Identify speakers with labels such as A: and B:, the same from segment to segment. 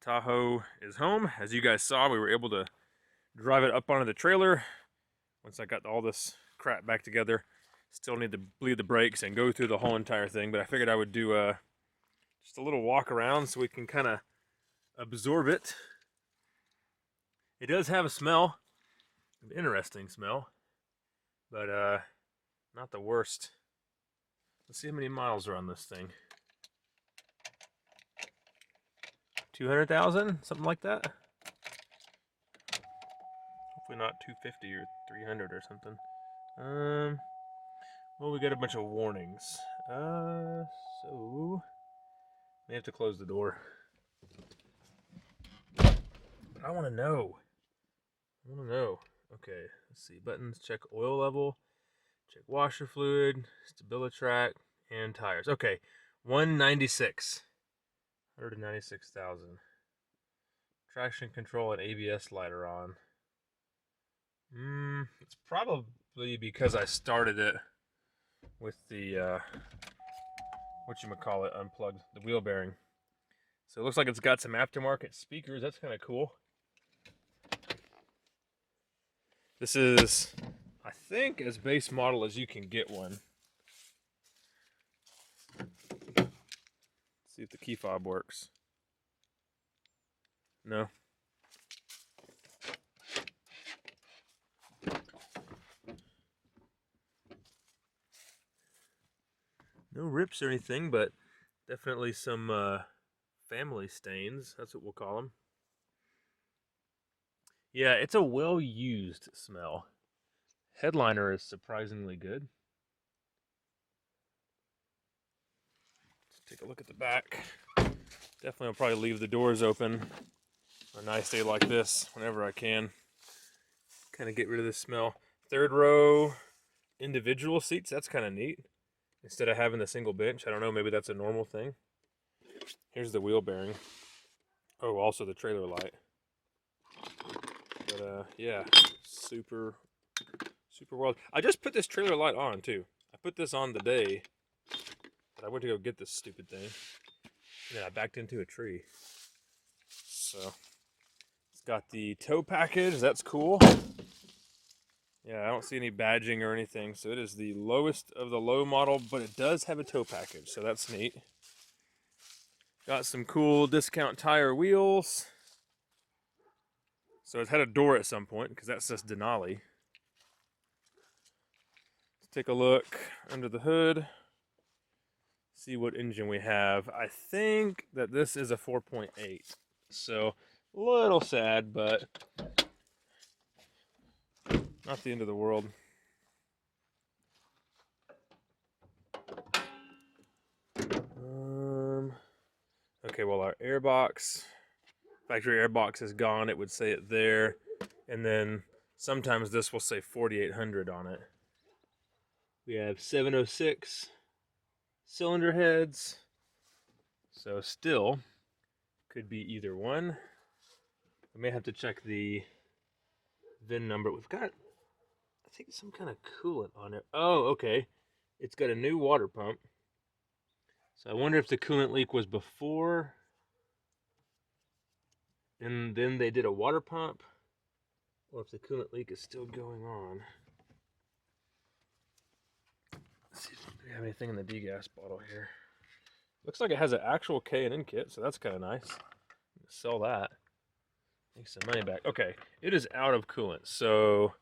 A: Tahoe is home. As you guys saw, we were able to drive it up onto the trailer. Once I got all this crap back together, still need to bleed the brakes and go through the whole entire thing, but I figured I would do just a little walk around so we can kind of absorb it. It does have a smell, an interesting smell, but not the worst. Let's see how many miles are on this thing. 200,000, something like that. Hopefully not 250 or 300 or something. Well, we got a bunch of warnings. So may have to close the door. But I want to know. Okay, let's see. Buttons, check oil level, check washer fluid, StabiliTrak, and tires. Okay, 196. 196,000. Traction control and ABS light are on. It's probably because I started it with the whatchamacallit unplugged, the wheel bearing. So it looks like it's got some aftermarket speakers. That's kind of cool. This is, I think, as base model as you can get one. See if the key fob works. No. No rips or anything, but definitely some family stains. That's what we'll call them. Yeah, it's a well-used smell. Headliner is surprisingly good. Let's take a look at the back. Definitely will probably leave the doors open on a nice day like this whenever I can. Kind of get rid of this smell. Third row individual seats, that's kind of neat. Instead of having the single bench, I don't know, maybe that's a normal thing. Here's the wheel bearing. Oh, also the trailer light. But yeah, super well. I just put this trailer light on too. I put this on the day that I went to go get this stupid thing. And then I backed into a tree. So it's got the tow package. That's cool. Yeah, I don't see any badging or anything. So it is the lowest of the low model, but it does have a tow package. So that's neat. Got some cool discount tire wheels. So it's had a door at some point because that says Denali. Let's take a look under the hood. See what engine we have. I think that this is a 4.8. So a little sad, but not the end of the world. Okay, well, our airbox, factory airbox is gone. It would say it there. And then sometimes this will say 4800 on it. We have 706 cylinder heads. So still could be either one. I may have to check the VIN number. We've got, I think, some kind of coolant on it. Oh, okay. It's got a new water pump. So I wonder if the coolant leak was before and then they did a water pump, or if the coolant leak is still going on. Let's see if we have anything in the degas bottle here. Looks like it has an actual K&N kit, so that's kind of nice. Sell that. Make some money back. Okay, it is out of coolant. So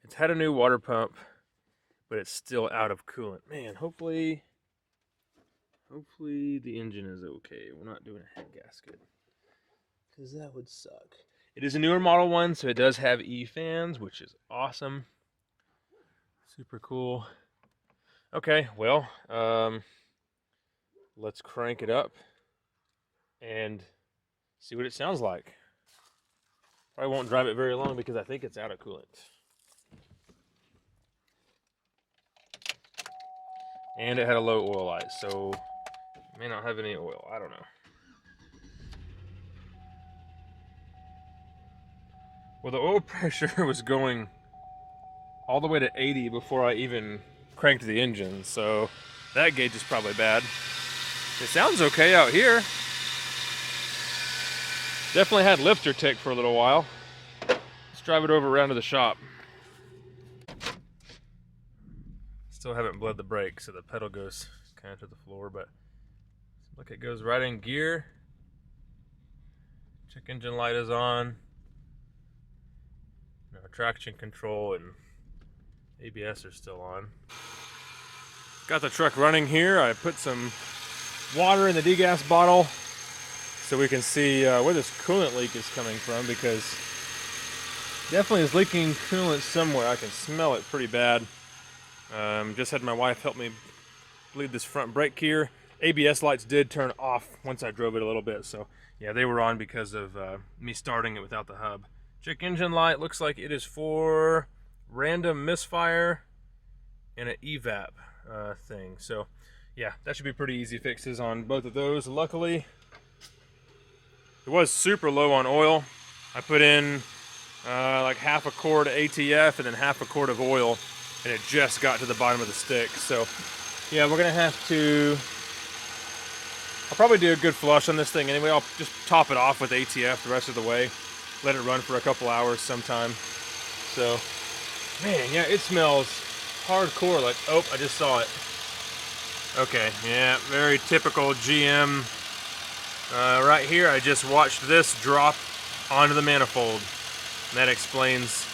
A: it's had a new water pump, but it's still out of coolant. Man, hopefully the engine is okay. We're not doing a head gasket, because that would suck. It is a newer model one, so it does have E-fans, which is awesome. Super cool. Okay, well, let's crank it up and see what it sounds like. Probably won't drive it very long because I think it's out of coolant. And it had a low oil light, so it may not have any oil. I don't know. Well, the oil pressure was going all the way to 80 before I even cranked the engine, so that gauge is probably bad. It sounds okay out here. Definitely had lifter tick for a little while. Let's drive it over around to the shop. Still haven't bled the brake, so the pedal goes kind of to the floor, but look, it goes right in gear. Check engine light is on. No, traction control and ABS are still on. Got the truck running here. I put some water in the degas bottle so we can see where this coolant leak is coming from, because definitely is leaking coolant somewhere. I can smell it pretty bad. Just had my wife help me bleed this front brake here. ABS lights did turn off once I drove it a little bit, so yeah, they were on because of me starting it without the hub. Check engine light, looks like it is for random misfire and an evap thing. So yeah, that should be pretty easy fixes on both of those. Luckily, it was super low on oil. I put in like half a quart of ATF and then half a quart of oil, and it just got to the bottom of the stick. So yeah, we're gonna have to, I'll probably do a good flush on this thing anyway. I'll just top it off with ATF the rest of the way, let it run for a couple hours sometime. So man, yeah, it smells hardcore. Like, oh, I just saw it. Okay, yeah, very typical GM. Right here, I just watched this drop onto the manifold. And that explains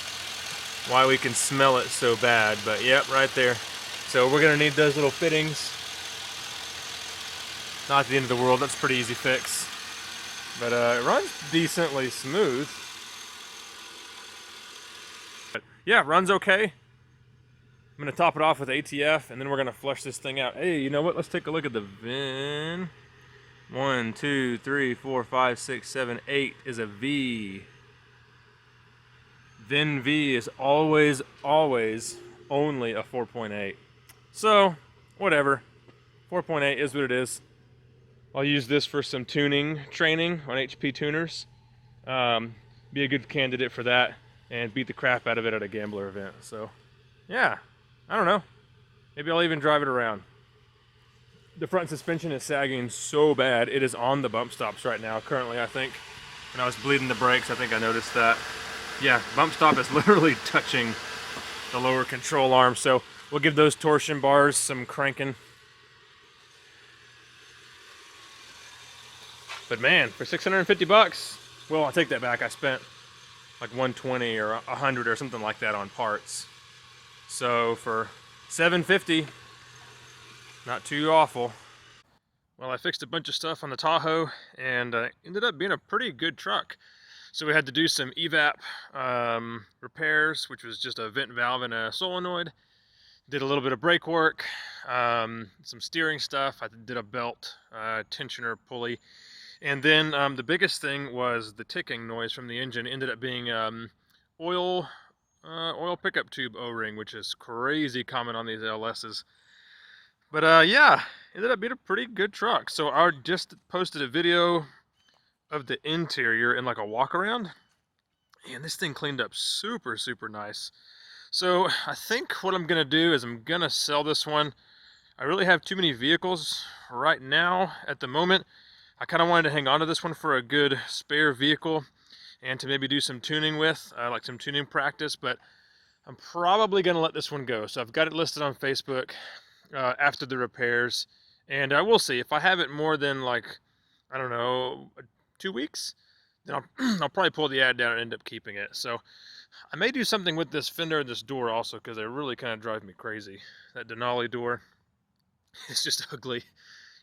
A: why we can smell it so bad. But yep, right there. So we're gonna need those little fittings. Not the end of the world, that's a pretty easy fix. But it runs decently smooth. But yeah, runs okay. I'm gonna top it off with ATF, and then we're gonna flush this thing out. Hey, you know what? Let's take a look at the VIN. 1, 2, 3, 4, 5, 6, 7, 8 is a V. VIN V is always only a 4.8. So, whatever. 4.8 is what it is. I'll use this for some tuning training on HP tuners. Be a good candidate for that and beat the crap out of it at a gambler event. So, yeah, I don't know. Maybe I'll even drive it around. The front suspension is sagging so bad. It is on the bump stops right now, currently, I think. When I was bleeding the brakes, I think I noticed that. Yeah, bump stop is literally touching the lower control arm. So we'll give those torsion bars some cranking. But man, for 650 bucks, well, I'll take that back. I spent like 120 or 100 or something like that on parts. So for 750, not too awful. Well, I fixed a bunch of stuff on the Tahoe, and ended up being a pretty good truck. So we had to do some evap repairs, which was just a vent valve and a solenoid. Did a little bit of brake work, some steering stuff. I did a belt tensioner pulley. And then the biggest thing was the ticking noise from the engine. It ended up being oil pickup tube O-ring, which is crazy common on these LS's. But yeah, ended up being a pretty good truck. So I just posted a video of the interior in like a walk around, and this thing cleaned up super nice. So I think what I'm gonna do is I'm gonna sell this one. I really have too many vehicles right now at the moment. I kind of wanted to hang on to this one for a good spare vehicle and to maybe do some tuning with, like some tuning practice, but I'm probably gonna let this one go. So I've got it listed on Facebook after the repairs, and I will see if I have it more than, like, I don't know, 2 weeks, then I'll probably pull the ad down and end up keeping it. So I may do something with this fender and this door also, because they really kind of drive me crazy. That Denali door is just ugly,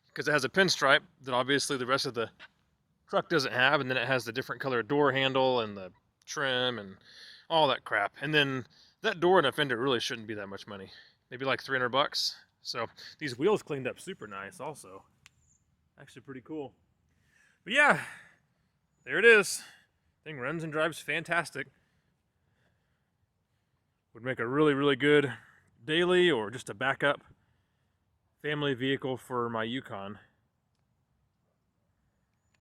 A: because it has a pinstripe that obviously the rest of the truck doesn't have, and then it has the different color door handle and the trim and all that crap. And then that door and a fender really shouldn't be that much money, maybe like 300 bucks. So these wheels cleaned up super nice also. Actually pretty cool. But yeah, there it is. Thing runs and drives fantastic. Would make a really good daily or just a backup family vehicle for my Yukon.